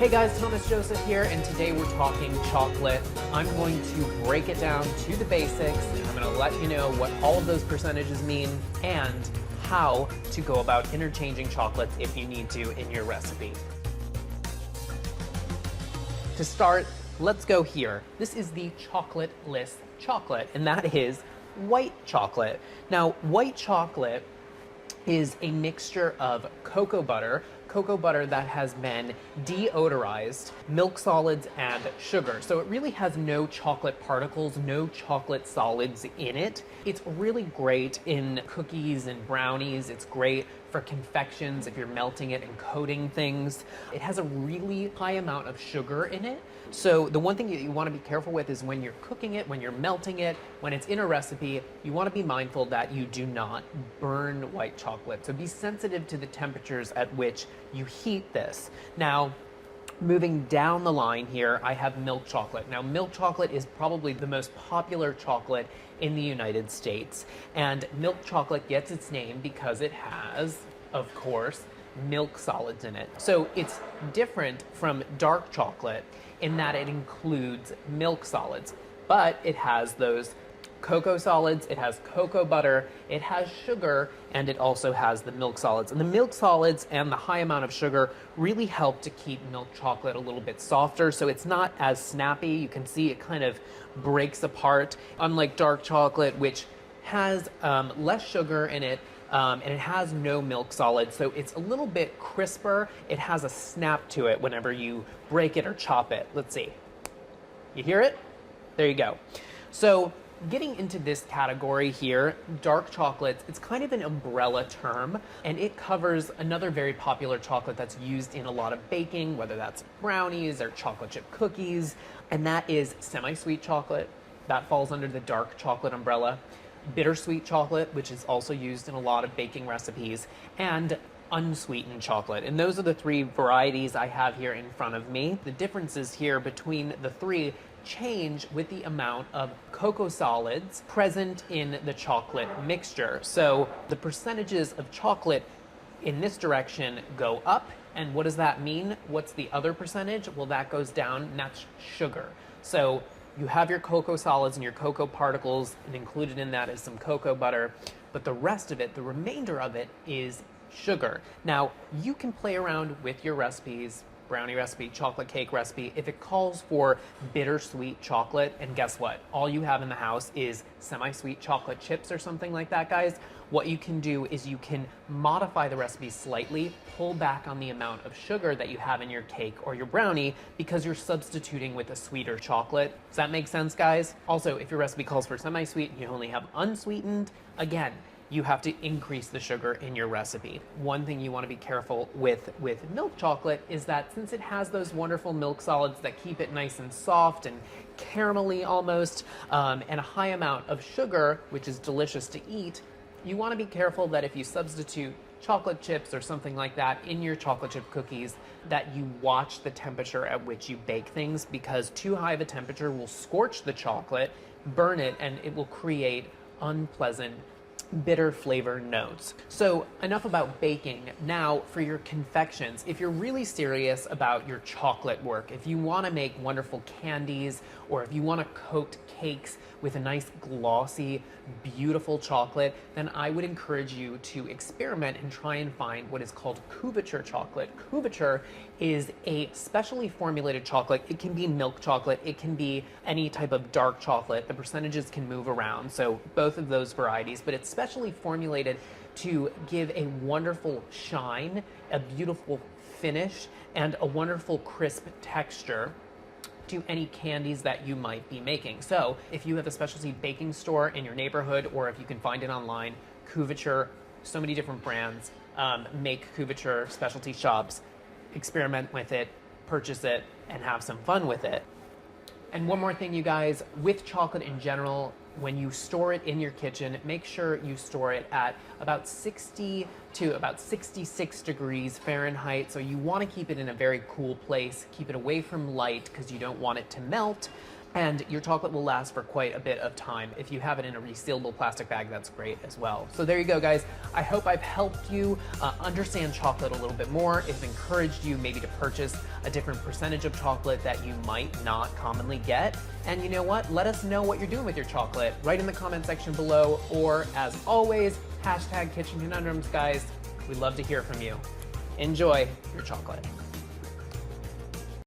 Hey guys, Thomas Joseph here, and today we're talking chocolate. I'm going to break it down to the basics, and I'm going to let you know what all of those percentages mean and how to go about interchanging chocolates if you need to in your recipe. To start, let's go here. This is the chocolate-less chocolate, and that is white chocolate. Now, white chocolate is a mixture of cocoa butter that has been deodorized, milk solids, and sugar. So it really has no chocolate particles, no chocolate solids in it. It's really great in cookies and brownies. It's great for confections if you're melting it and coating things. It has a really high amount of sugar in it. So the one thing that you want to be careful with is when you're cooking it, when you're melting it, when it's in a recipe, you want to be mindful that you do not burn white chocolate. So be sensitive to the temperatures at which you heat this. Now, moving down the line here, I have milk chocolate. Now, milk chocolate is probably the most popular chocolate in the United States. And milk chocolate gets its name because it has, of course, milk solids in it. So it's different from dark chocolate in that it includes milk solids, but it has those cocoa solids, it has cocoa butter, it has sugar, and it also has the milk solids. And the milk solids and the high amount of sugar really help to keep milk chocolate a little bit softer, so it's not as snappy. You can see it kind of breaks apart, unlike dark chocolate, which has less sugar in it, and it has no milk solids, so it's a little bit crisper. It has a snap to it whenever you break it or chop it. Let's see. You hear it? There you go. So getting into this category here, dark chocolates, it's kind of an umbrella term, and it covers another very popular chocolate that's used in a lot of baking, whether that's brownies or chocolate chip cookies, and that is semi-sweet chocolate. That falls under the dark chocolate umbrella. Bittersweet chocolate, which is also used in a lot of baking recipes, and unsweetened chocolate. And those are the three varieties I have here in front of me. The differences here between the three change with the amount of cocoa solids present in the chocolate mixture. So the percentages of chocolate in this direction go up. And what does that mean? What's the other percentage? Well, that goes down, and that's sugar. So you have your cocoa solids and your cocoa particles, and included in that is some cocoa butter, but the rest of it, the remainder of it, is sugar. Now, you can play around with your recipes, brownie recipe, chocolate cake recipe, if it calls for bittersweet chocolate, and guess what? All you have in the house is semi-sweet chocolate chips or something like that, guys. What you can do is you can modify the recipe slightly, pull back on the amount of sugar that you have in your cake or your brownie because you're substituting with a sweeter chocolate. Does that make sense, guys? Also, if your recipe calls for semi-sweet and you only have unsweetened, again, you have to increase the sugar in your recipe. One thing you want to be careful with milk chocolate is that since it has those wonderful milk solids that keep it nice and soft and caramelly almost, and a high amount of sugar, which is delicious to eat, you want to be careful that if you substitute chocolate chips or something like that in your chocolate chip cookies, that you watch the temperature at which you bake things, because too high of a temperature will scorch the chocolate, burn it, and it will create unpleasant bitter flavor notes. So enough about baking. Now for your confections, if you're really serious about your chocolate work, if you want to make wonderful candies, or if you want to coat cakes with a nice glossy, beautiful chocolate, then I would encourage you to experiment and try and find what is called couverture chocolate. Couverture is a specially formulated chocolate. It can be milk chocolate, it can be any type of dark chocolate. The percentages can move around, so both of those varieties, but it's specially formulated to give a wonderful shine, a beautiful finish, and a wonderful crisp texture to any candies that you might be making. So if you have a specialty baking store in your neighborhood, or if you can find it online, couverture, so many different brands make couverture, specialty shops. Experiment with it, purchase it, and have some fun with it. And one more thing, you guys, with chocolate in general, when you store it in your kitchen, make sure you store it at about 60 to about 66 degrees Fahrenheit. So you want to keep it in a very cool place, keep it away from light because you don't want it to melt. And your chocolate will last for quite a bit of time. If you have it in a resealable plastic bag, that's great as well. So there you go, guys. I hope I've helped you understand chocolate a little bit more. It's encouraged you maybe to purchase a different percentage of chocolate that you might not commonly get. And you know what? Let us know what you're doing with your chocolate right in the comment section below, or as always, #Kitchen Conundrums, guys. We'd love to hear from you. Enjoy your chocolate.